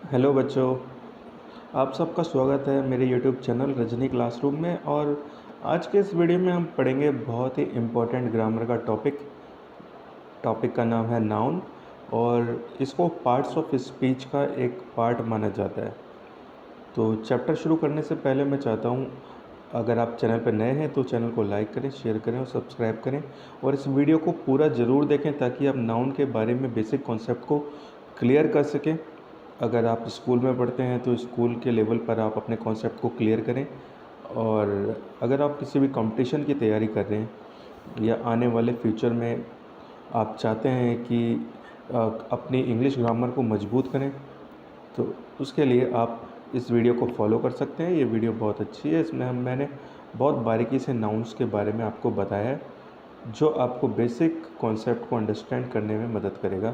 Hello बच्चों, आप सबका स्वागत है मेरे यूट्यूब चैनल रजनी क्लासरूम में। और आज के इस वीडियो में हम पढ़ेंगे बहुत ही इम्पोर्टेंट ग्रामर का टॉपिक का नाम है नाउन। और इसको पार्ट्स ऑफ स्पीच का एक पार्ट माना जाता है। तो चैप्टर शुरू करने से पहले मैं चाहता हूँ, अगर आप चैनल पर नए हैं तो चैनल को लाइक करें, शेयर करें और सब्सक्राइब करें। और इस वीडियो को पूरा ज़रूर देखें ताकि आप नाउन के बारे में बेसिक कॉन्सेप्ट को क्लियर कर सकें। अगर आप स्कूल में पढ़ते हैं तो स्कूल के लेवल पर आप अपने कॉन्सेप्ट को क्लियर करें। और अगर आप किसी भी कंपटीशन की तैयारी कर रहे हैं या आने वाले फ्यूचर में आप चाहते हैं कि अपनी इंग्लिश ग्रामर को मजबूत करें, तो उसके लिए आप इस वीडियो को फॉलो कर सकते हैं। ये वीडियो बहुत अच्छी है, इसमें मैंने बहुत बारीकी से नाउन्स के बारे में आपको बताया है, जो आपको बेसिक कॉन्सेप्ट को अंडरस्टैंड करने में मदद करेगा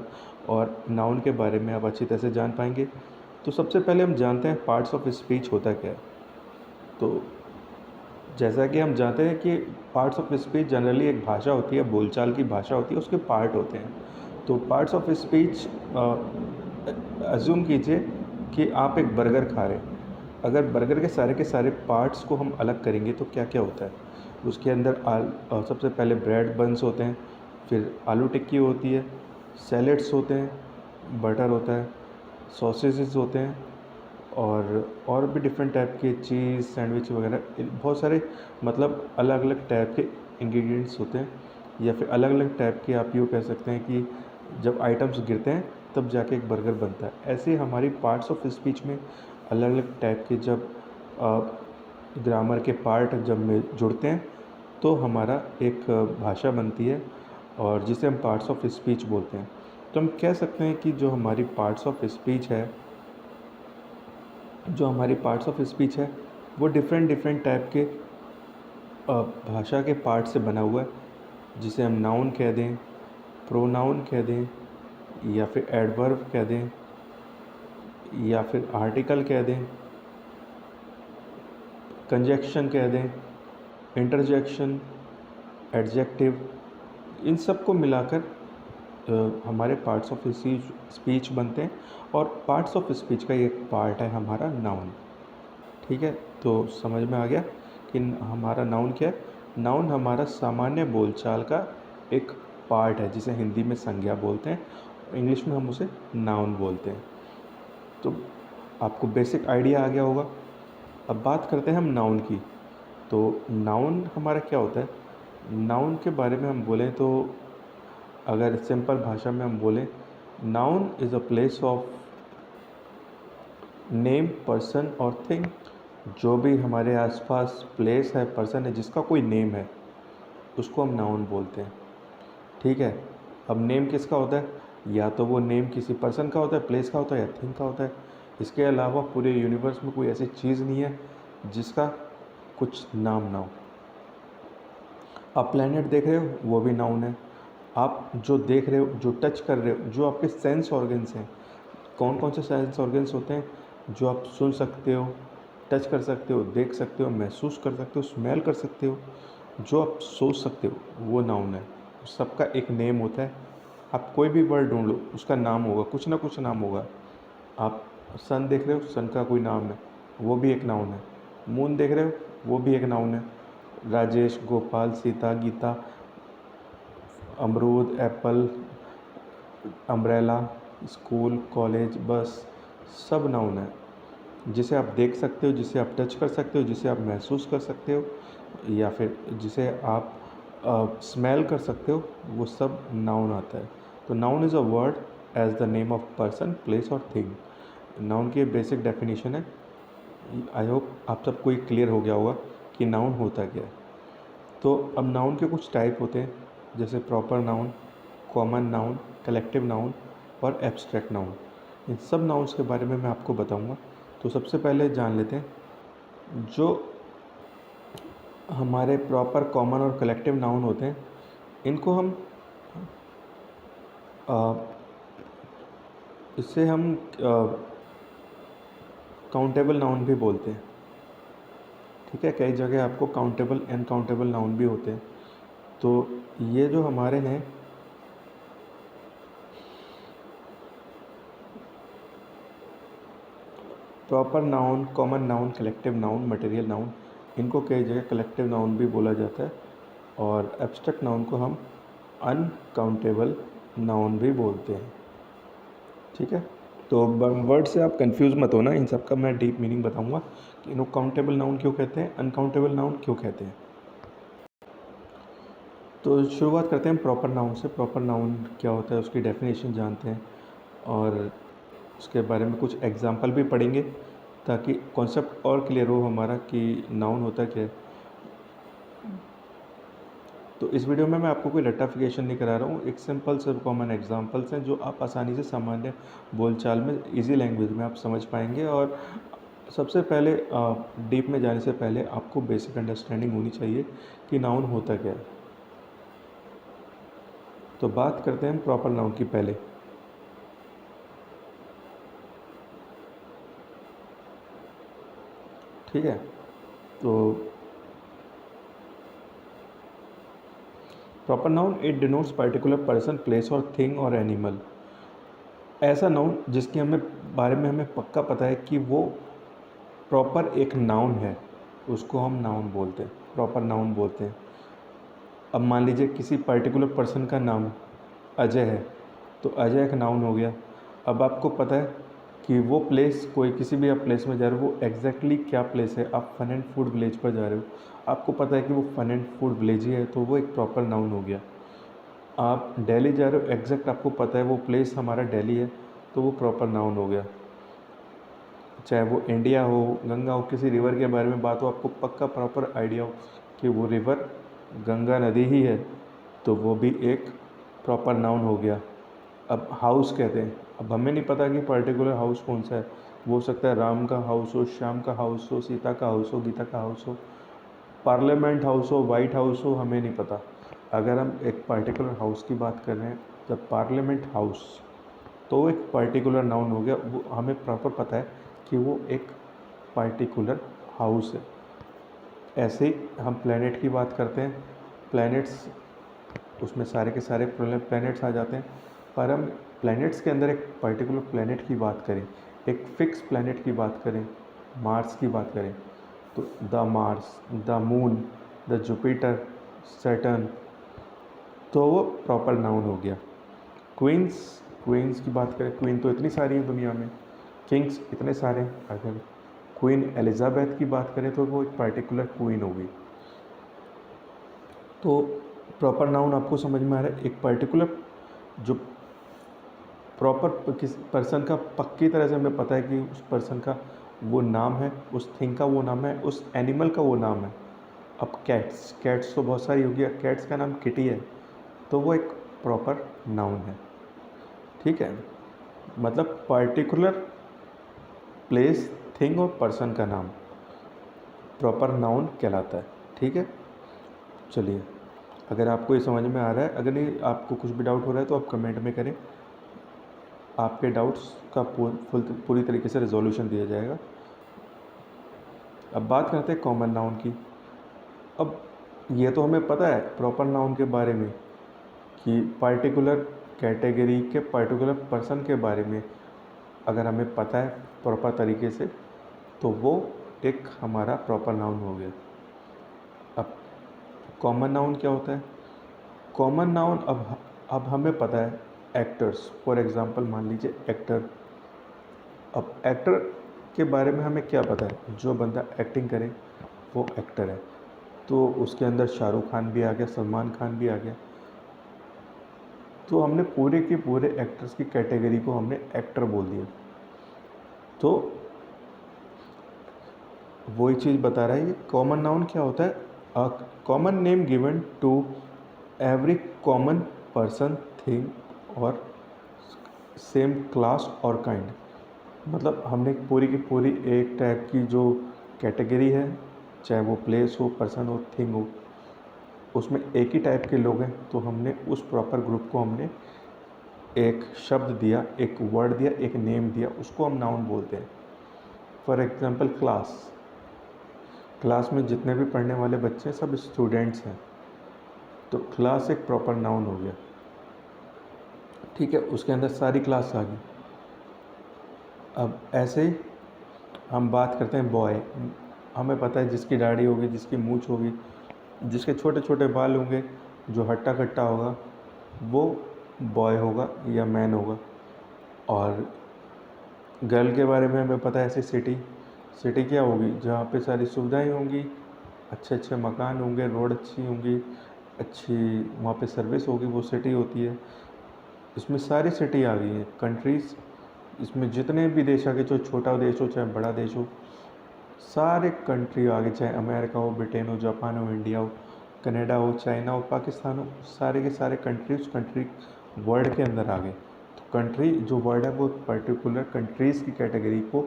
और नाउन के बारे में आप अच्छी तरह से जान पाएंगे। तो सबसे पहले हम जानते हैं पार्ट्स ऑफ स्पीच होता क्या है। तो जैसा कि हम जानते हैं कि पार्ट्स ऑफ स्पीच जनरली एक भाषा होती है, बोलचाल की भाषा होती है, उसके पार्ट होते हैं। तो पार्ट्स ऑफ स्पीच, अज्यूम कीजिए कि आप एक बर्गर खा रहे हैं। अगर बर्गर के सारे पार्ट्स को हम अलग करेंगे तो क्या क्या होता है उसके अंदर। सबसे पहले ब्रेड बन्स होते हैं, फिर आलू टिक्की होती है, सैलेड्स होते हैं, बटर होता है, सॉसेजेस होते हैं, और भी डिफरेंट टाइप के चीज़ सैंडविच वगैरह, बहुत सारे मतलब अलग अलग टाइप के इंग्रेडिएंट्स होते हैं। या फिर अलग अलग टाइप के आप यूँ कह सकते हैं कि जब आइटम्स गिरते हैं तब जाके एक बर्गर बनता है। ऐसे ही हमारी पार्ट्स ऑफ स्पीच में अलग अलग टाइप के जब ग्रामर के पार्ट जब में जुड़ते हैं तो हमारा एक भाषा बनती है, और जिसे हम पार्ट्स ऑफ स्पीच बोलते हैं। तो हम कह सकते हैं कि जो हमारी पार्ट्स ऑफ स्पीच है वो डिफरेंट डिफरेंट टाइप के भाषा के पार्ट से बना हुआ है, जिसे हम नाउन कह दें, प्रोनाउन कह दें, या फिर एडवर्ब कह दें, या फिर आर्टिकल कह दें, कंजक्शन कह दें, इंटरजेक्शन, एडजेक्टिव। इन सब को मिलाकर हमारे पार्ट्स ऑफ स्पीच बनते हैं। और पार्ट्स ऑफ स्पीच का एक पार्ट है हमारा नाउन। ठीक है, तो समझ में आ गया कि हमारा नाउन क्या है। नाउन हमारा सामान्य बोलचाल का एक पार्ट है, जिसे हिंदी में संज्ञा बोलते हैं, इंग्लिश में हम उसे नाउन बोलते हैं। तो आपको बेसिक आइडिया आ गया होगा। अब बात करते हैं हम नाउन की। तो नाउन हमारा क्या होता है। नाउन के बारे में हम बोलें तो, अगर सिंपल भाषा में हम बोलें, noun is a place of name, person और थिंग। जो भी हमारे आसपास प्लेस है, पर्सन है, जिसका कोई नेम है, उसको हम नाउन बोलते हैं। ठीक है। अब नेम किसका होता है, या तो वो नेम किसी पर्सन का होता है, प्लेस का होता है, या थिंग का होता है। इसके अलावा पूरे यूनिवर्स में कोई ऐसी चीज़ नहीं है जिसका कुछ नाम ना हो। आप प्लैनेट देख रहे हो, वो भी नाउन है। आप जो देख रहे हो, जो टच कर रहे हो, जो आपके सेंस ऑर्गन्स हैं, कौन कौन से सेंस ऑर्गन्स होते हैं जो आप सुन सकते हो, टच कर सकते हो, देख सकते हो, महसूस कर सकते हो, स्मेल कर सकते हो, जो आप सोच सकते हो, वो नाउन है। सबका एक नेम होता है। आप कोई भी वर्ड ढूंढ लो, उसका नाम होगा, कुछ ना कुछ नाम होगा। आप सन देख रहे हो, सन का कोई नाम है, वो भी एक नाउन है। मून देख रहे हो, वो भी एक नाउन है। राजेश, गोपाल, सीता, गीता, अमरूद, एप्पल, अम्ब्रेला, स्कूल, कॉलेज, बस, सब नाउन है। जिसे आप देख सकते हो, जिसे आप टच कर सकते हो, जिसे आप महसूस कर सकते हो, या फिर जिसे आप स्मेल कर सकते हो, वो सब नाउन आता है। तो noun is a word as the name of person, place और थिंग। नाउन की बेसिक डेफिनेशन है। आई होप आप सबको ये क्लियर हो गया होगा कि नाउन होता क्या है। तो अब नाउन के कुछ टाइप होते हैं, जैसे proper noun, common noun, collective noun और एब्स्ट्रैक्ट नाउन। इन सब नाउन्स के बारे में मैं आपको बताऊंगा। तो सबसे पहले जान लेते हैं जो हमारे प्रॉपर, कॉमन और कलेक्टिव नाउन होते हैं। इनको हम इससे हम काउंटेबल नाउन भी बोलते हैं। ठीक है, कई जगह आपको काउंटेबल, अनकाउंटेबल नाउन भी होते हैं। तो ये जो हमारे हैं, proper noun, common noun, collective noun, material noun, इनको कई जगह कलेक्टिव नाउन भी बोला जाता है और एब्स्ट्रैक्ट नाउन को हम अनकाउंटेबल नाउन भी बोलते हैं। ठीक है, तो वर्ड से आप कंफ्यूज मत होना, इन सब का मैं डीप मीनिंग बताऊंगा कि इनको काउंटेबल नाउन क्यों कहते हैं, अनकाउंटेबल नाउन क्यों कहते हैं। तो शुरुआत करते हैं प्रॉपर नाउन से। प्रॉपर नाउन क्या होता है उसकी डेफिनेशन जानते हैं और उसके बारे में कुछ एग्जांपल भी पढ़ेंगे ताकि कॉन्सेप्ट और क्लियर हो हमारा कि नाउन होता क्या है। तो इस वीडियो में मैं आपको कोई रट्टाफिकेशन नहीं करा रहा हूँ, एक सिंपल से कॉमन एग्जांपल्स हैं जो आप आसानी से सामान्य बोलचाल में इजी लैंग्वेज में आप समझ पाएंगे। और सबसे पहले डीप में जाने से पहले आपको बेसिक अंडरस्टैंडिंग होनी चाहिए कि नाउन होता क्या है। तो बात करते हैं प्रॉपर नाउन की पहले। ठीक है, तो proper noun it denotes particular person, place और थिंग और एनिमल। ऐसा नाउन जिसके बारे में हमें पक्का पता है कि वो प्रॉपर एक नाउन है, उसको हम नाउन बोलते हैं, प्रॉपर नाउन बोलते हैं। अब मान लीजिए किसी पर्टिकुलर पर्सन का नाम अजय है, तो अजय एक नाउन हो गया। अब आपको पता है कि वो प्लेस, कोई किसी भी आप प्लेस में जा रहे हो, वो एग्जैक्टली क्या प्लेस है। आप फन एंड फूड विलेज पर जा रहे हो, आपको पता है कि वो फन एंड फूड विलेज ही है, तो वो एक प्रॉपर नाउन हो गया। आप दिल्ली जा रहे हो, एग्जैक्ट आपको पता है वो प्लेस हमारा दिल्ली है, तो वो प्रॉपर नाउन हो गया। चाहे वो इंडिया हो, गंगा हो, किसी रिवर के बारे में बात हो, आपको पक्का प्रॉपर आइडिया हो कि वो रिवर गंगा नदी ही है, तो वो भी एक प्रॉपर नाउन हो गया। अब हाउस कहते हैं, अब हमें नहीं पता कि पर्टिकुलर हाउस कौन सा है, वो हो सकता है राम का हाउस हो, श्याम का हाउस हो, सीता का हाउस हो, गीता का हाउस हो, पार्लियामेंट हाउस हो, वाइट हाउस हो, हमें नहीं पता। अगर हम एक पर्टिकुलर हाउस की बात कर रहे हैं, जब पार्लियामेंट हाउस, तो वो एक पर्टिकुलर नाउन हो गया। वो हमें प्रॉपर पता है कि वो एक पर्टिकुलर हाउस है। ऐसे ही हम प्लेनेट की बात करते हैं, प्लैनेट्स, उसमें सारे के सारे प्लैनेट्स आ जाते हैं। पर हम प्लैनेट्स के अंदर एक पर्टिकुलर प्लैनेट की बात करें, एक फिक्स प्लैनेट की बात करें, मार्स की बात करें, तो the Mars, the moon, the Jupiter, Saturn, तो वो प्रॉपर नाउन हो गया। क्वींस, क्वींस की बात करें, क्वीन तो इतनी सारी हैं दुनिया में, किंग्स इतने सारे हैं। अगर क्वीन एलिजाबेथ की बात करें तो वो एक पर्टिकुलर क्वीन होगी। तो प्रॉपर नाउन आपको समझ में आ रहा है, एक पर्टिकुलर जो प्रॉपर किस पर्सन का पक्की तरह से हमें पता है कि उस पर्सन का वो नाम है, उस थिंग का वो नाम है, उस एनिमल का वो नाम है। अब कैट्स, कैट्स तो बहुत सारी होगी, कैट्स का नाम किटी है, तो वो एक प्रॉपर नाउन है। ठीक है, मतलब पर्टिकुलर प्लेस, थिंग और पर्सन का नाम प्रॉपर नाउन कहलाता है। ठीक है, चलिए, अगर आपको ये समझ में आ रहा है, अगर नहीं आपको कुछ भी डाउट हो रहा है तो आप कमेंट में करें, आपके डाउट्स का पूरी तरीके से रिजोल्यूशन दिया जाएगा। अब बात करते हैं कॉमन नाउन की। अब ये तो हमें पता है प्रॉपर नाउन के बारे में कि पर्टिकुलर कैटेगरी के पर्टिकुलर पर्सन के बारे में अगर हमें पता है प्रॉपर तरीके से, तो वो एक हमारा प्रॉपर नाउन हो गया। अब कॉमन नाउन क्या होता है? कॉमन नाउन, अब हमें पता है एक्टर्स, फॉर एग्जांपल मान लीजिए एक्टर। अब एक्टर के बारे में हमें क्या पता है? जो बंदा एक्टिंग करे वो एक्टर है, तो उसके अंदर शाहरुख खान भी आ गया, सलमान खान भी आ गया, तो हमने पूरे के पूरे एक्टर्स की कैटेगरी को हमने एक्टर बोल दिया। तो वही चीज़ बता रहा है ये कॉमन नाउन क्या होता है। A common name given to every common person, thing और सेम क्लास और काइंड। मतलब हमने पूरी की पूरी एक टाइप की जो कैटेगरी है, चाहे वो प्लेस हो, पर्सन हो, थिंग हो, उसमें एक ही टाइप के लोग हैं, तो हमने उस प्रॉपर ग्रुप को हमने एक शब्द दिया, एक वर्ड दिया, एक नेम दिया, उसको हम नाउन बोलते हैं। फॉर एग्जांपल क्लास, क्लास में जितने भी पढ़ने वाले बच्चे हैं सब स्टूडेंट्स हैं, तो क्लास एक प्रॉपर नाउन हो गया। ठीक है, उसके अंदर सारी क्लास आ गई। अब ऐसे हम बात करते हैं बॉय। हमें पता है जिसकी दाढ़ी होगी, जिसकी मूंछ होगी, जिसके छोटे छोटे बाल होंगे, जो हट्टा कट्टा होगा, वो बॉय होगा या मैन होगा। और गर्ल के बारे में हमें पता है ऐसी सिटी। सिटी क्या होगी? जहाँ पे सारी सुविधाएं होंगी, अच्छे अच्छे मकान होंगे, रोड अच्छी होंगी, अच्छी वहाँ पे सर्विस होगी, वो सिटी होती है। इसमें सारी सिटी आ गई हैं, कंट्रीज़। इसमें जितने भी देश आ गए, चाहे छोटा देश हो चाहे बड़ा देश हो, सारे कंट्री आ गए, चाहे अमेरिका हो, ब्रिटेन हो, जापान हो, इंडिया हो, कनाडा हो, चाइना हो, पाकिस्तान हो, सारे के सारे कंट्रीज कंट्री वर्ल्ड के अंदर आ गए। तो कंट्री जो वर्ड है वो पर्टिकुलर कंट्रीज़ की कैटेगरी को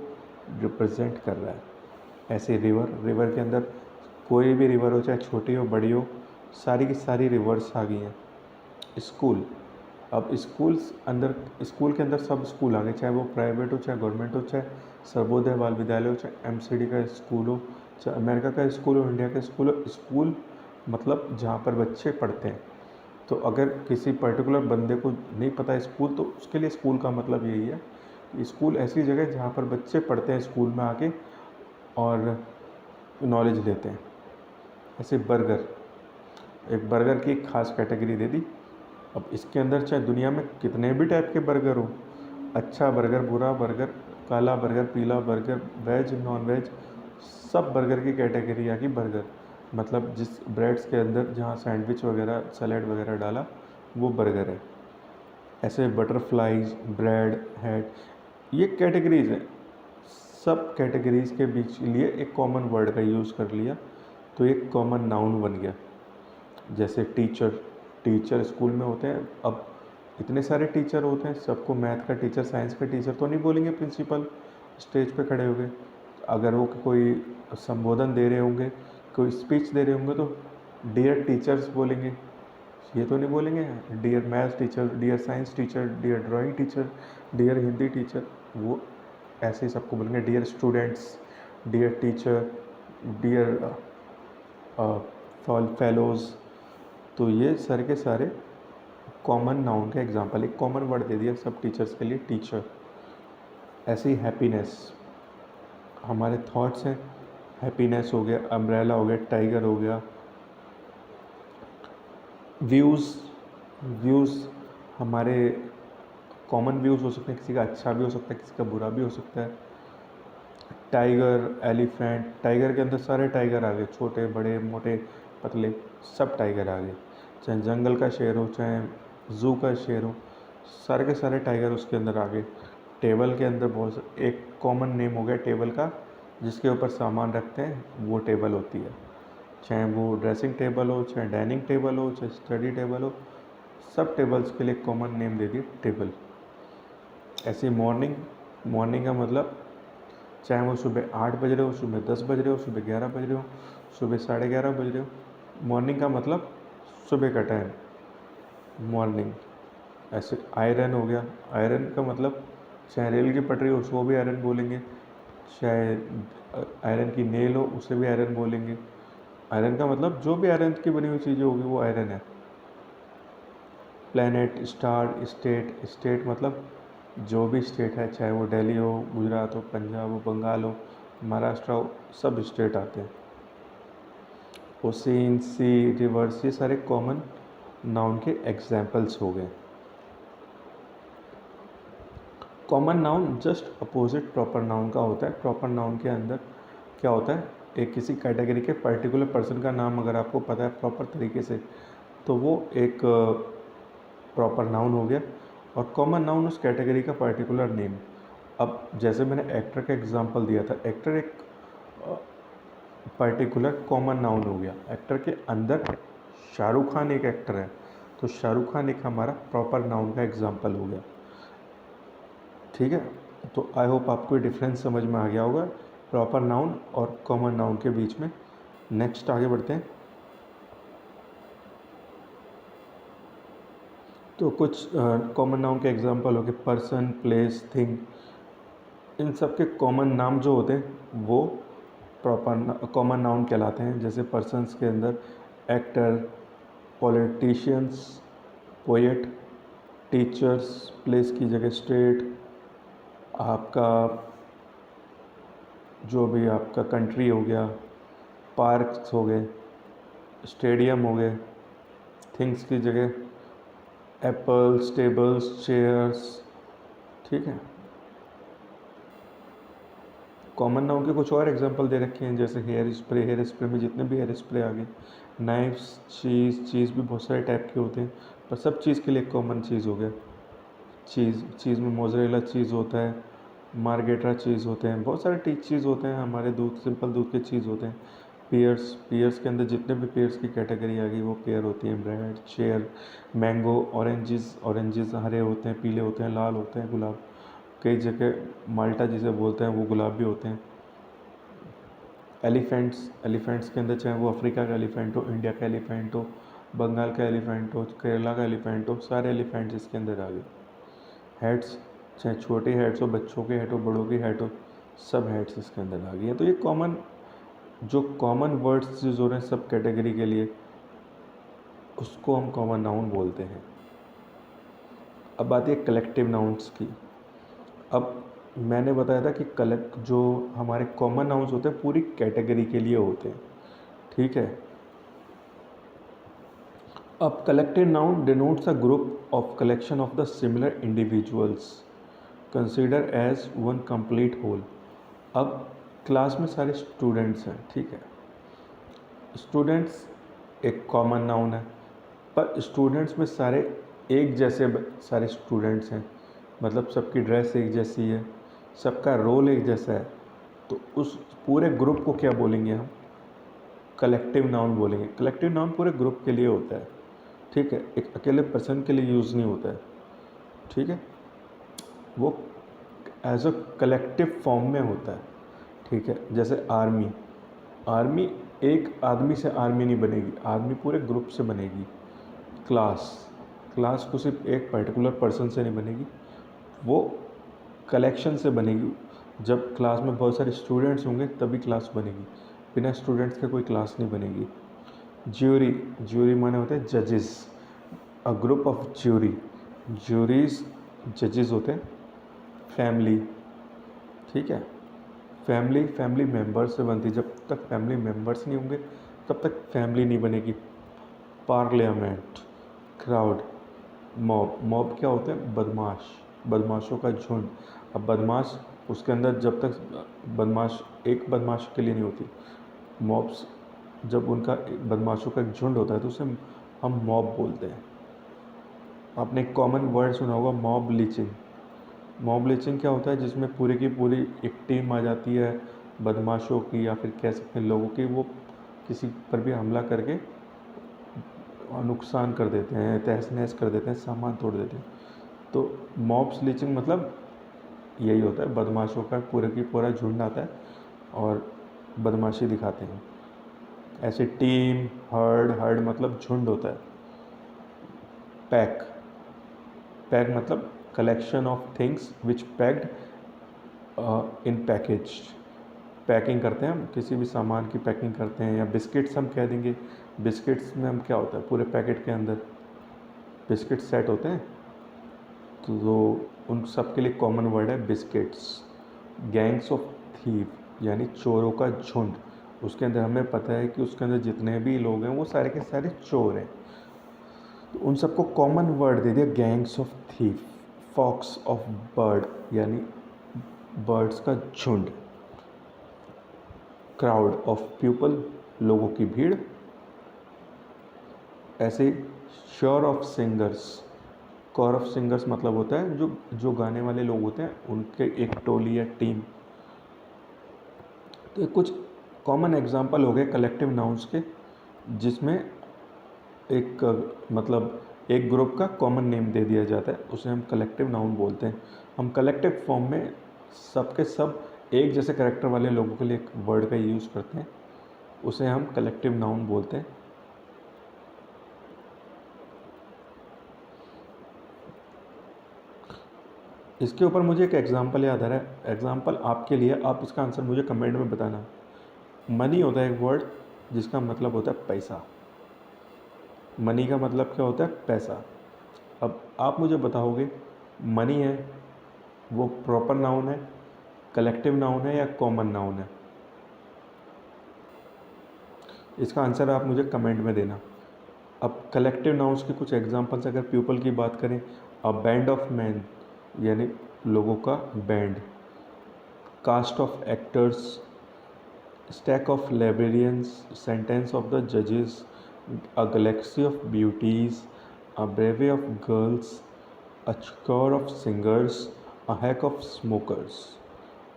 रिप्रेजेंट कर रहा है। ऐसे रिवर, रिवर के अंदर कोई भी रिवर हो, चाहे छोटी हो बड़ी हो, सारी की सारी रिवर्स आ गई हैं। स्कूल, अब स्कूल्स अंदर, स्कूल के अंदर सब स्कूल आ गए, चाहे वो प्राइवेट हो चाहे गवर्नमेंट हो, चाहे सर्वोदय बाल विद्यालय हो, चाहे एमसीडी का स्कूल हो, चाहे अमेरिका का स्कूल हो, इंडिया का स्कूल हो। स्कूल मतलब जहाँ पर बच्चे पढ़ते हैं। तो अगर किसी पर्टिकुलर बंदे को नहीं पता है स्कूल, तो उसके लिए स्कूल का मतलब यही है कि स्कूल ऐसी जगह है जहाँ पर बच्चे पढ़ते हैं स्कूल में आके और नॉलेज लेते हैं। ऐसे बर्गर, एक बर्गर की एक खास कैटेगरी दे दी। अब इसके अंदर चाहे दुनिया में कितने भी टाइप के बर्गर हो, अच्छा बर्गर, बुरा बर्गर, काला बर्गर, पीला बर्गर, वेज नॉन वेज, सब बर्गर की कैटेगरी आ गई बर्गर। मतलब जिस ब्रेड्स के अंदर जहाँ सैंडविच वगैरह सैलेड वगैरह डाला, वो बर्गर है। ऐसे बटरफ्लाइज, ब्रेड, हेड, ये कैटेगरीज हैं। सब कैटेगरीज के बीच लिए एक कॉमन वर्ड का यूज़ कर लिया, तो एक कॉमन नाउन बन गया। जैसे टीचर, टीचर स्कूल में होते हैं। अब इतने सारे टीचर होते हैं, सबको मैथ का टीचर, साइंस का टीचर तो नहीं बोलेंगे प्रिंसिपल स्टेज पे खड़े हो गए। अगर वो कोई संबोधन दे रहे होंगे, कोई स्पीच दे रहे होंगे, तो डियर टीचर्स बोलेंगे, ये तो नहीं बोलेंगे dear maths teacher, dear science teacher, dear drawing teacher, dear Hindi teacher. वो ऐसे ही सबको बोलेंगे dear students, dear teacher, dear fellows. तो ये सारे के सारे कॉमन नाउन का एग्जांपल, एक कॉमन वर्ड दे दिया सब टीचर्स के लिए, टीचर। ऐसे ही हैप्पीनेस, हमारे थॉट्स हैं, हैप्पीनेस हो गया, अम्ब्रेला हो गया, टाइगर हो गया। व्यूज़, व्यूज़ हमारे कॉमन व्यूज़ हो सकते हैं, किसी का अच्छा भी हो सकता है, किसी का बुरा भी हो सकता है। टाइगर, एलिफेंट, टाइगर के अंदर सारे टाइगर आ गए, छोटे बड़े मोटे पतले, सब टाइगर आ गए। चाहे जंगल का शेर हो, चाहे ज़ू का शेर हो, सारे के सारे टाइगर उसके अंदर आ गए। टेबल के अंदर बहुत एक कॉमन नेम हो गया टेबल का, जिसके ऊपर सामान रखते हैं, वो टेबल होती है। चाहे वो ड्रेसिंग टेबल हो, चाहे डाइनिंग टेबल हो, चाहे स्टडी टेबल हो, सब टेबल्स के लिए कॉमन नेम दे दिए टेबल। ऐसे मॉर्निंग, मॉर्निंग का मतलब चाहे वो सुबह 8 बज रहे हो, सुबह 10 बज रहे हो, सुबह 11 बज रहे हो, सुबह 11:30 बज रहे हो, मॉर्निंग का मतलब सुबह का टाइम, मॉर्निंग। ऐसे आयरन हो गया, आयरन का मतलब चाहे रेल की पटरी हो उसको भी आयरन बोलेंगे, चाहे आयरन की नेल हो उसे भी आयरन बोलेंगे। आयरन का मतलब जो भी आयरन की बनी हुई चीज़ें होगी वो आयरन है। प्लैनेट, स्टार, स्टेट, स्टेट मतलब जो भी स्टेट है, चाहे वो दिल्ली हो, गुजरात हो, पंजाब हो, बंगाल हो, महाराष्ट्र हो, सब स्टेट आते हैं। ओशिन, सी, रिवर्स, ये सारे कॉमन नाउन के एग्जाम्पल्स हो गए। Common noun just opposite proper noun का होता है। प्रॉपर नाउन के अंदर क्या होता है, एक किसी कैटेगरी के पर्टिकुलर पर्सन का नाम अगर आपको पता है प्रॉपर तरीके से, तो वो एक प्रॉपर नाउन हो गया। और कॉमन नाउन उस कैटेगरी का पर्टिकुलर नेम। अब जैसे मैंने एक्टर का एग्जांपल दिया था, एक्टर एक पर्टिकुलर कॉमन नाउन हो गया। एक्टर के अंदर शाहरुख खान एक एक्टर है, तो शाहरुख खान एक हमारा प्रॉपर नाउन का एग्जांपल हो गया। ठीक है, तो आई होप आपको ये डिफरेंस समझ में आ गया होगा प्रॉपर नाउन और कॉमन नाउन के बीच में। नेक्स्ट आगे बढ़ते हैं। तो कुछ कॉमन नाउन के एग्जांपल हो गए पर्सन, प्लेस, थिंग। इन सब के कॉमन नाम जो होते हैं वो प्रॉपर कॉमन नाउन कहलाते हैं। जैसे पर्सन्स के अंदर actor, politicians, poet, teachers, place की जगह स्टेट, आपका जो भी आपका कंट्री हो गया, पार्क्स हो गए, स्टेडियम हो गए, थिंग्स की जगह एप्पल्स, टेबल्स, चेयर्स। ठीक है। कॉमन नाउन के कुछ और एग्जांपल दे रखे हैं, जैसे हेयर स्प्रे में जितने भी हेयर स्प्रे आ गए, नाइफ्स, चीज़ भी बहुत सारे टाइप के होते हैं, पर सब चीज़ के लिए कॉमन चीज़ हो गया। चीज़ में मोज़रेला चीज़ होता है, मार्गेटा चीज़ होते हैं, बहुत सारे चीज़ होते हैं, हमारे सिंपल दूध के चीज़ होते हैं। पेयर्स के अंदर जितने भी पेयर्स की कैटेगरी आ गई वो पेयर होती है। ब्रेड, चेयर, मैंगो, ऑरेंजेस हरे होते हैं, पीले होते हैं, लाल होते हैं, गुलाब, कई जगह माल्टा जिसे बोलते हैं वो गुलाब भी होते हैं। एलिफेंट्स के अंदर चाहे वो अफ्रीका का एलिफेंट हो, इंडिया का एलिफेंट हो, बंगाल का एलिफेंट हो, केरला का एलिफेंट हो, सारे एलिफेंट्स इसके अंदर आ गए। हेड्स, चाहे छोटे हेड्स हो, बच्चों के हेड हो, बड़ों के हेड हो, सब हेड्स इसके अंदर आ गई हैं। तो ये कॉमन वर्ड्स यूज हो रहे हैं सब कैटेगरी के लिए, उसको हम कॉमन नाउन बोलते हैं। अब बात है कलेक्टिव नाउन्स की। अब मैंने बताया था कि जो हमारे कॉमन नाउन्स होते हैं पूरी कैटेगरी के लिए होते हैं। ठीक है। अब collective noun denotes a group of collection of the similar individuals consider as one complete whole. अब क्लास में सारे स्टूडेंट्स हैं, ठीक है। स्टूडेंट्स एक कॉमन नाउन है, पर स्टूडेंट्स में सारे एक जैसे सारे स्टूडेंट्स हैं, मतलब सबकी ड्रेस एक जैसी है, सबका रोल एक जैसा है, तो उस पूरे ग्रुप को क्या बोलेंगे हम? कलेक्टिव नाउन बोलेंगे। कलेक्टिव नाउन पूरे ग्रुप के लिए होता है, ठीक है, एक अकेले पर्सन के लिए यूज़ नहीं होता है। ठीक है। वो एज अ कलेक्टिव फॉर्म में होता है। ठीक है। जैसे आर्मी एक आदमी से आर्मी नहीं बनेगी, आर्मी पूरे ग्रुप से बनेगी। क्लास क्लास को सिर्फ एक पर्टिकुलर पर्सन से नहीं बनेगी, वो कलेक्शन से बनेगी। जब क्लास में बहुत सारे स्टूडेंट्स होंगे तभी क्लास बनेगी, बिना स्टूडेंट्स के कोई क्लास नहीं बनेगी। ज्यूरी माने होते हैं जजेस, अ ग्रुप ऑफ ज्यूरीज जजेस होते हैं। फैमिली, ठीक है, फैमिली मेंबर से बनती, जब तक फैमिली मेंबर्स नहीं होंगे तब तक फैमिली नहीं बनेगी। पार्लियामेंट, क्राउड, मॉब क्या होते हैं? बदमाशों का झुंड। अब बदमाश, उसके अंदर जब तक बदमाश एक बदमाश के लिए नहीं होती, मॉब्स, जब उनका बदमाशों का एक झुंड होता है तो उसे हम मॉब बोलते हैं। आपने एक कॉमन वर्ड सुना होगा, मॉब लिचिंग। मॉब लिचिंग क्या होता है? जिसमें पूरी की पूरी एक टीम आ जाती है बदमाशों की, या फिर कह सकते हैं लोगों की, वो किसी पर भी हमला करके नुकसान कर देते हैं, तहस नहस कर देते हैं, सामान तोड़ देते हैं। तो मॉब्स लिचिंग मतलब यही होता है, बदमाशों का पूरे की पूरा झुंड आता है और बदमाशी दिखाते हैं। ऐसे टीम, हर्ड मतलब झुंड होता है। पैक मतलब collection of things which packed in package. Packing करते हैं हम, किसी भी सामान की पैकिंग करते हैं, या बिस्किट्स हम कह देंगे। बिस्किट्स में हम क्या होता है, पूरे पैकेट के अंदर बिस्किट सेट होते हैं, तो उन सब के लिए कॉमन वर्ड है बिस्किट्स। गैंग्स ऑफ थीव यानी चोरों का झुंड, उसके अंदर हमें पता है कि उसके अंदर जितने भी लोग हैं वो सारे के सारे चोर हैं, तो उन सबको कॉमन वर्ड दे दिया gangs of thief. Flocks of bird यानी बर्ड्स का झुंड। क्राउड ऑफ पीपल लोगों की भीड़। ऐसे choir of singers, choir of singers मतलब होता है जो गाने वाले लोग होते हैं उनके एक टोली या टीम। तो कुछ कॉमन एग्जांपल हो गए कलेक्टिव नाउन्स के, जिसमें एक मतलब एक ग्रुप का कॉमन नेम दे दिया जाता है, उसे हम कलेक्टिव नाउन बोलते हैं। हम कलेक्टिव फॉर्म में सब के सब एक जैसे कैरेक्टर वाले लोगों के लिए एक वर्ड का यूज़ करते हैं, उसे हम कलेक्टिव नाउन बोलते हैं। इसके ऊपर मुझे एक एग्जांपल याद आ रहा है, एग्जांपल आपके लिए, आप इसका आंसर मुझे कमेंट में बताना। मनी होता है एक वर्ड जिसका मतलब होता है पैसा। मनी का मतलब क्या होता है? पैसा। अब आप मुझे बताओगे मनी है वो प्रॉपर नाउन है कलेक्टिव नाउन है या कॉमन नाउन है? इसका आंसर आप मुझे कमेंट में देना। अब कलेक्टिव नाउन्स के कुछ एग्जांपल्स अगर पीपल की बात करें, अ बैंड ऑफ मैन यानी लोगों का band, cast of actors, stack of librarians, sentence of the जजेस, a galaxy of beauties, a bevy of girls, a score of singers, a hack of smokers.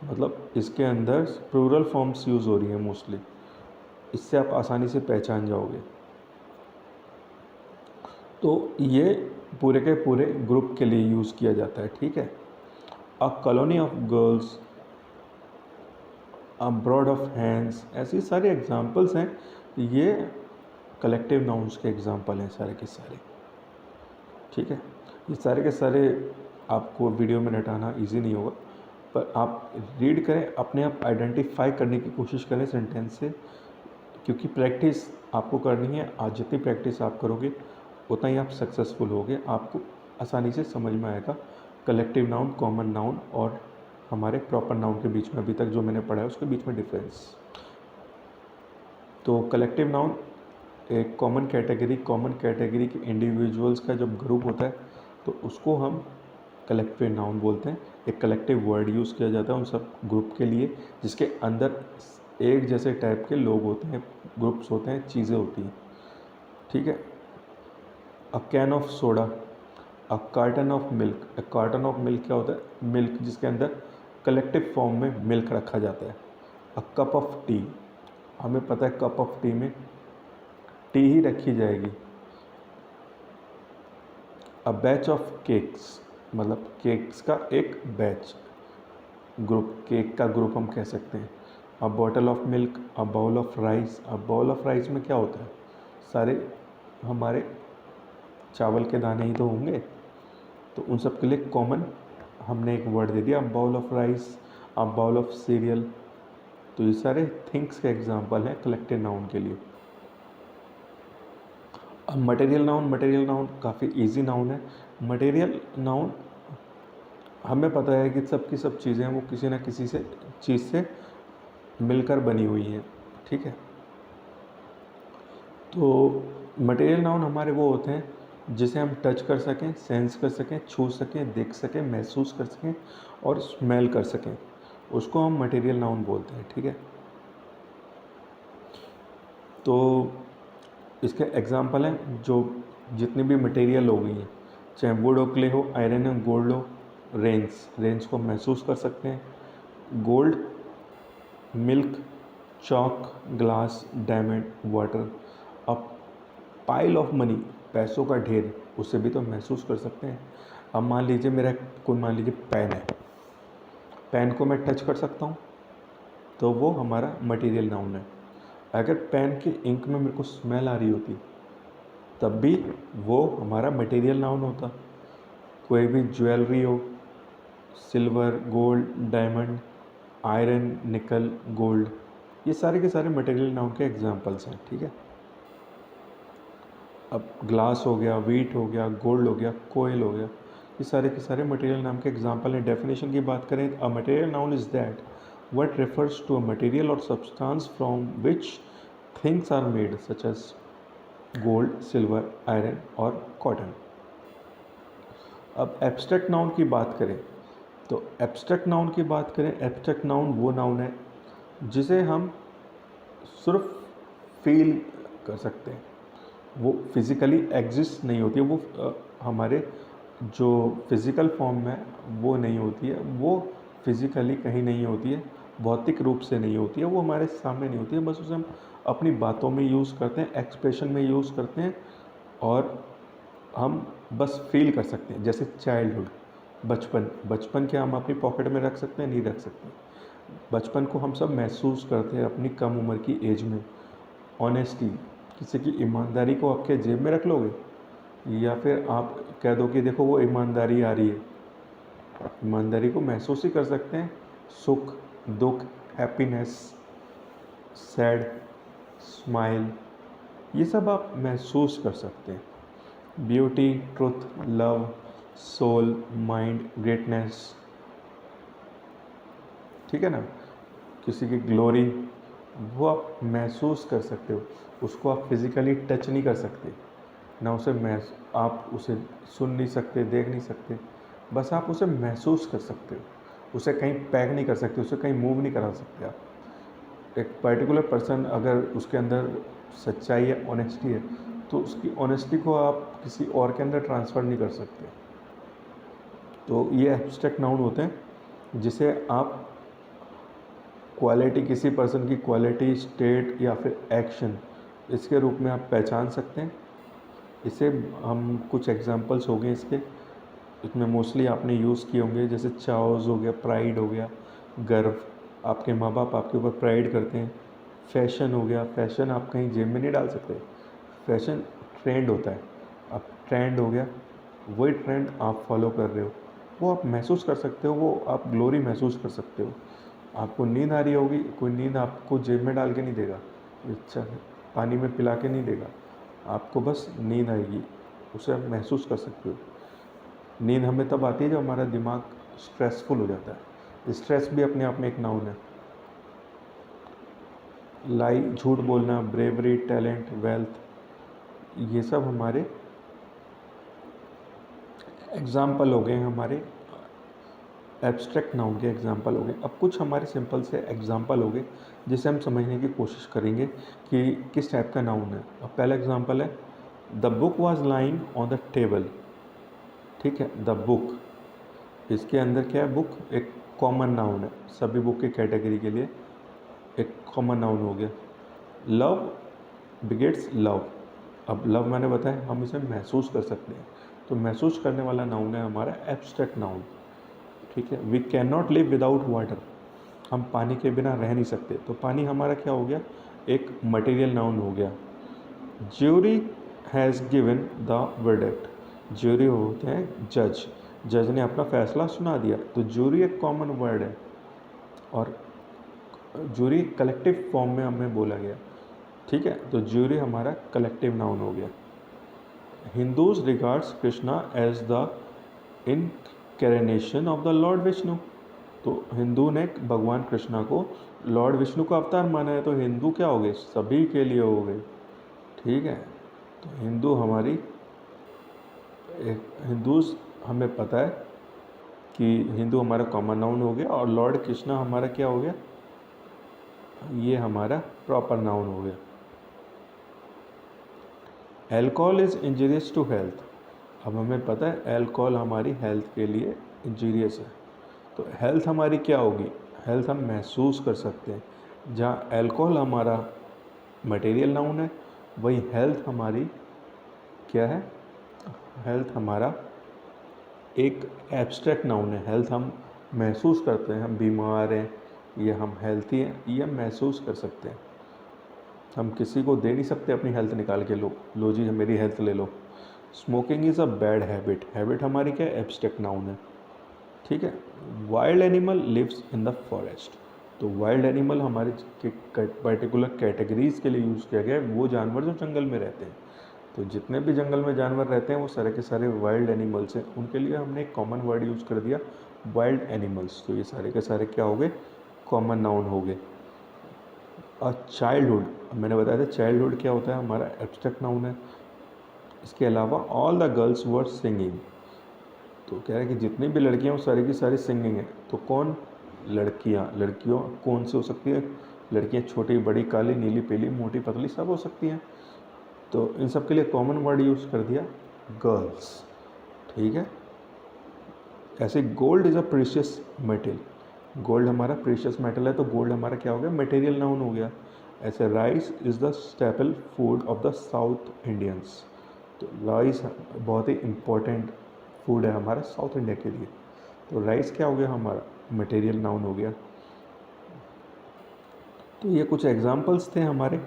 मतलब इसके अंदर प्लूरल फॉर्म्स यूज़ हो रही हैं मोस्टली, इससे आप आसानी से पहचान जाओगे। तो ये पूरे के पूरे ग्रुप के लिए यूज़ किया जाता है, ठीक है। A colony of girls, a brood of hens, ऐसे सारे एग्जांपल्स हैं। ये कलेक्टिव नाउन्स के एग्जांपल हैं सारे के सारे, ठीक है। ये सारे के सारे आपको वीडियो में रटाना इजी नहीं होगा, पर आप रीड करें, अपने आप आइडेंटिफाई करने की कोशिश करें सेंटेंस से, क्योंकि प्रैक्टिस आपको करनी है। आज जितनी प्रैक्टिस आप करोगे उतना ही आप सक्सेसफुल होगे, आपको आसानी से समझ में आएगा कलेक्टिव नाउन, कॉमन नाउन और हमारे प्रॉपर नाउन के बीच में अभी तक जो मैंने पढ़ा है उसके बीच में डिफरेंस। तो कलेक्टिव नाउन एक कॉमन कैटेगरी के इंडिविजुअल्स का जब ग्रुप होता है तो उसको हम कलेक्टिव नाउन बोलते हैं। एक कलेक्टिव वर्ड यूज़ किया जाता है उन सब ग्रुप के लिए जिसके अंदर एक जैसे टाइप के लोग होते हैं, ग्रुप्स होते हैं, चीज़ें होती हैं, ठीक है। A can of soda, a carton of milk. A carton of milk क्या होता है? मिल्क जिसके अंदर कलेक्टिव फॉर्म में मिल्क रखा जाता है। अ कप ऑफ टी, हमें पता है कप ऑफ टी में टी ही रखी जाएगी। अ बैच ऑफ केक्स, मतलब केक्स का एक बैच, ग्रुप, केक का ग्रुप हम कह सकते हैं। A bottle of milk, a bowl of rice. A bowl of rice में क्या होता है? सारे हमारे चावल के दाने ही तो होंगे, तो उन सब के लिए कॉमन हमने एक वर्ड दे दिया, bowl of rice, a bowl of cereal. तो ये सारे थिंग्स के एग्जांपल हैं कलेक्टिव नाउन के लिए। अब मटेरियल नाउन काफ़ी इजी नाउन है। मटेरियल नाउन हमें पता है कि सब की सब चीज़ें वो किसी न किसी से चीज़ से मिलकर बनी हुई हैं, ठीक है। तो मटेरियल नाउन हमारे वो होते हैं जिसे हम टच कर सकें, सेंस कर सकें, छू सकें, देख सकें, महसूस कर सकें और स्मेल कर सकें, उसको हम मटेरियल नाउन बोलते हैं, ठीक है। तो इसके एग्जांपल हैं जो जितनी भी मटेरियल हो गई हैं, चाहे वुड हो, क्ले हो, आयरन हो, गोल्ड हो। रेंस को महसूस कर सकते हैं। Gold, milk, chalk, glass, diamond, water. अब पाइल ऑफ मनी, पैसों का ढेर, उसे भी तो महसूस कर सकते हैं। अब मान लीजिए मान लीजिए पेन है, पेन को मैं टच कर सकता हूँ, तो वो हमारा मटेरियल नाउन है। अगर पेन की इंक में मेरे को स्मेल आ रही होती तब भी वो हमारा मटेरियल नाउन होता। कोई भी ज्वेलरी हो, सिल्वर, गोल्ड, डायमंड, आयरन, निकल, गोल्ड, ये सारे के सारे मटेरियल नाउन के एग्जांपल्स हैं, ठीक है। अब ग्लास हो गया, वीट हो गया, गोल्ड हो गया, कोयल हो गया, ये सारे के सारे मटेरियल नाउन के एग्जांपल हैं। डेफिनेशन की बात करें, a material noun is that what refers to a material और substance from which things are made such as gold, silver, iron और कॉटन। अब एब्स्ट्रैक्ट नाउन की बात करें तो एब्स्ट्रैक्ट नाउन वो नाउन है जिसे हम सिर्फ फील कर सकते हैं, वो फिज़िकली एग्जिस्ट नहीं होती है, वो हमारे जो फिज़िकल फॉर्म में वो नहीं होती है, वो फिज़िकली कहीं नहीं होती है, भौतिक रूप से नहीं होती है, वो हमारे सामने नहीं होती है, बस उसे हम अपनी बातों में यूज़ करते हैं, एक्सप्रेशन में यूज़ करते हैं और हम बस फील कर सकते हैं। जैसे चाइल्डहुड, बचपन क्या हम अपनी पॉकेट में रख सकते हैं? नहीं रख सकते। बचपन को हम सब महसूस करते हैं अपनी कम उम्र की एज में। ऑनेस्टी, किसी की ईमानदारी को आपके जेब में रख लोगे या फिर आप कह दो कि देखो वो ईमानदारी आ रही है? ईमानदारी को महसूस ही कर सकते हैं। सुख, दुख, हैप्पीनेस, सैड, स्माइल, ये सब आप महसूस कर सकते हैं। Beauty, truth, love, soul, mind, greatness, ठीक है ना। किसी की ग्लोरी वो आप महसूस कर सकते हो, उसको आप फिज़िकली टच नहीं कर सकते, ना उसे आप उसे सुन नहीं सकते, देख नहीं सकते, बस आप उसे महसूस कर सकते हो। उसे कहीं पैक नहीं कर सकते, उसे कहीं मूव नहीं करा सकते आप। एक पर्टिकुलर पर्सन अगर उसके अंदर सच्चाई है, ऑनेस्टी है, तो उसकी ऑनेस्टी को आप किसी और के अंदर ट्रांसफ़र नहीं कर सकते। तो ये एब्स्ट्रैक्ट नाउन होते हैं जिसे आप क्वालिटी, किसी पर्सन की क्वालिटी, स्टेट या फिर एक्शन, इसके रूप में आप पहचान सकते हैं। इसे हम कुछ एग्जांपल्स हो गए इसके, इसमें मोस्टली आपने यूज़ किए होंगे, जैसे चाओज़ हो गया, प्राइड हो गया, गर्व, आपके माँ बाप आपके ऊपर प्राइड करते हैं। फैशन हो गया, फैशन आप कहीं जेब में नहीं डाल सकते, फैशन ट्रेंड होता है। अब ट्रेंड हो गया, वही ट्रेंड आप फॉलो कर रहे हो, वो आप महसूस कर सकते हो, वो आप ग्लोरी महसूस कर सकते हो। आपको नींद आ रही होगी, कोई नींद आपको जेब में डाल के नहीं देगा, अच्छा पानी में पिला के नहीं देगा, आपको बस नींद आएगी, उसे आप महसूस कर सकते हो। नींद हमें तब आती है जब हमारा दिमाग स्ट्रेसफुल हो जाता है। स्ट्रेस भी अपने आप में एक नाउन है। लाई, झूठ बोलना, ब्रेवरी, टैलेंट, वेल्थ, ये सब हमारे एग्जाम्पल हो गए, हमारे एब्स्ट्रैक्ट नाउन के एग्जाम्पल हो गए। अब कुछ हमारे सिंपल से एग्जाम्पल हो गए जिसे हम समझने की कोशिश करेंगे कि किस टाइप का नाउन है। अब पहला एग्जाम्पल है, the book was lying on the table. ठीक है, द बुक, इसके अंदर क्या है, बुक एक कॉमन नाउन है, सभी बुक की कैटेगरी के लिए एक कॉमन नाउन हो गया। लव बिगेट्स लव, अब लव मैंने बताया हम इसे महसूस कर सकते हैं, तो महसूस करने वाला नाउन है हमारा एब्स्ट्रैक्ट नाउन। ठीक है, we can not live without water, हम पानी के बिना रह नहीं सकते, तो पानी हमारा क्या हो गया, एक मटेरियल नाउन हो गया। Jury has given the verdict, jury होते हैं जज, जज ने अपना फैसला सुना दिया, तो ज्यूरी एक कॉमन वर्ड है, और ज्यूरी कलेक्टिव फॉर्म में हमें बोला गया। ठीक है, तो ज्यूरी हमारा कलेक्टिव नाउन हो गया। Hindus regards Krishna as the incarnation of the lord Vishnu, तो हिंदू ने भगवान कृष्णा को लॉर्ड विष्णु का अवतार माना है, तो हिंदू क्या हो गए, सभी के लिए हो गए। ठीक है, तो हिंदू हमारी हिंदूज, हमें पता है कि हिंदू हमारा कॉमन नाउन हो गया, और लॉर्ड कृष्णा हमारा क्या हो गया, ये हमारा प्रॉपर नाउन हो गया। Alcohol is injurious to health, अब हमें पता है एल्कोहल हमारी हेल्थ के लिए इंजीरियस है, तो हेल्थ हमारी क्या होगी, हेल्थ हम महसूस कर सकते हैं। जहाँ एल्कोहल हमारा मटेरियल नाउन है, वही हेल्थ हमारी क्या है, हेल्थ हमारा एक एब्स्ट्रैक्ट नाउन है। हेल्थ हम महसूस करते हैं, हम बीमार हैं या हम हेल्थी हैं, ये हम महसूस कर सकते हैं। हम किसी को दे नहीं सकते अपनी हेल्थ निकाल के, लो जी मेरी हेल्थ ले लो। Smoking is a bad habit, habit हमारी क्या है, एब्स्ट्रैक्ट नाउन है। ठीक है, wild animal lives in the forest, तो वाइल्ड एनिमल हमारे पर्टिकुलर कैटेगरीज के लिए यूज़ किया गया है, वो जानवर जो जंगल में रहते हैं। तो जितने भी जंगल में जानवर रहते हैं वो सारे के सारे वाइल्ड एनिमल्स हैं, उनके लिए हमने एक कॉमन वर्ड यूज़ कर दिया, वाइल्ड एनिमल्स, तो ये सारे के सारे क्या हो गए, कॉमन नाउन हो गए। और चाइल्डहुड, मैंने बताया था चाइल्डहुड क्या होता है, हमारा एब्स्ट्रैक्ट नाउन है। इसके अलावा all the girls were singing, तो कह रहे हैं कि जितनी भी लड़कियां वो सारी की सारी सिंगिंग है, तो कौन, लड़कियों कौन सी हो सकती है, लड़कियां छोटी बड़ी, काली नीली पीली मोटी पतली सब हो सकती हैं, तो इन सब के लिए कॉमन वर्ड यूज़ कर दिया गर्ल्स। ठीक है, ऐसे gold is a precious metal, gold हमारा प्रीशियस मेटल है, तो गोल्ड हमारा क्या हो गया, मटेरियल नाउन हो गया। ऐसे rice is the staple food of the south Indians, तो राइस बहुत ही इम्पोर्टेंट फूड है हमारा साउथ इंडिया के लिए, तो राइस क्या हो गया, हमारा मटेरियल नाउन हो गया। तो ये कुछ एग्जांपल्स थे हमारे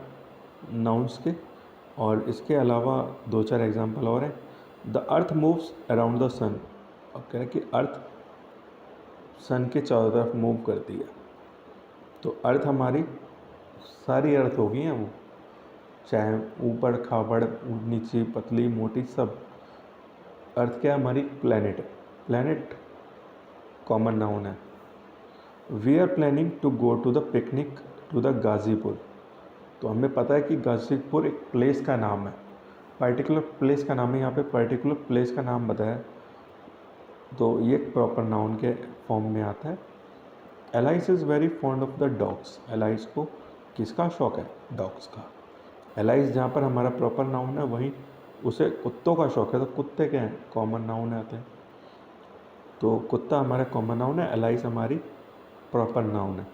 नाउन्स के, और इसके अलावा दो चार एग्जांपल और हैं। The earth moves around the sun, अब कह रहे हैं कि अर्थ सन के चारों तरफ मूव करती है, तो अर्थ हमारी सारी अर्थ होगी हैं वो, चाहे ऊपर खाबड़ नीचे पतली मोटी सब, अर्थ क्या है, हमारी प्लैनेट है, प्लैनेट कॉमन नाउन है। We are planning to go to the picnic to the Ghazipur. तो हमें पता है कि गाज़ीपुर एक प्लेस का नाम है, पर्टिकुलर प्लेस का नाम है, यहाँ पे पर्टिकुलर प्लेस का नाम बताया, तो ये एक प्रॉपर नाउन के फॉर्म में आता है। Alias is very fond of the dogs. Alias को किसका शौक है? डॉग्स का। एलाइस जहाँ पर हमारा प्रॉपर नाउन है, वहीं उसे कुत्तों का शौक है, तो कुत्ते क्या हैं? कॉमन नाउन आते हैं। तो कुत्ता हमारा कॉमन नाउन है, एलाइस हमारी प्रॉपर नाउन है।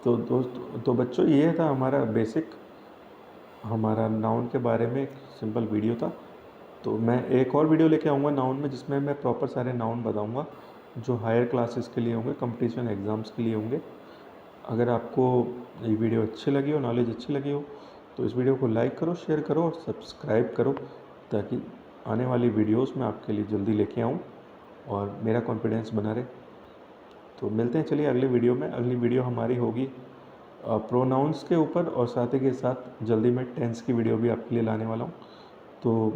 तो बच्चों, ये था हमारा बेसिक, हमारा नाउन के बारे में एक सिंपल वीडियो था। तो मैं एक और वीडियो लेके आऊँगा नाउन में, जिसमें मैं प्रॉपर सारे नाउन बताऊँगा जो हायर क्लासेस के लिए होंगे, कंपटीशन एग्ज़ाम्स के लिए होंगे। अगर आपको ये वीडियो अच्छी लगी हो, नॉलेज अच्छी लगी हो, तो इस वीडियो को लाइक करो, शेयर करो और सब्सक्राइब करो, ताकि आने वाली वीडियोस मैं आपके लिए जल्दी लेके आऊँ और मेरा कॉन्फिडेंस बना रहे। तो मिलते हैं, चलिए अगले वीडियो में। अगली वीडियो हमारी होगी प्रोनाउंस के ऊपर, और साथ ही के साथ जल्दी मैं टेंस की वीडियो भी आपके लिए लाने वाला हूँ। तो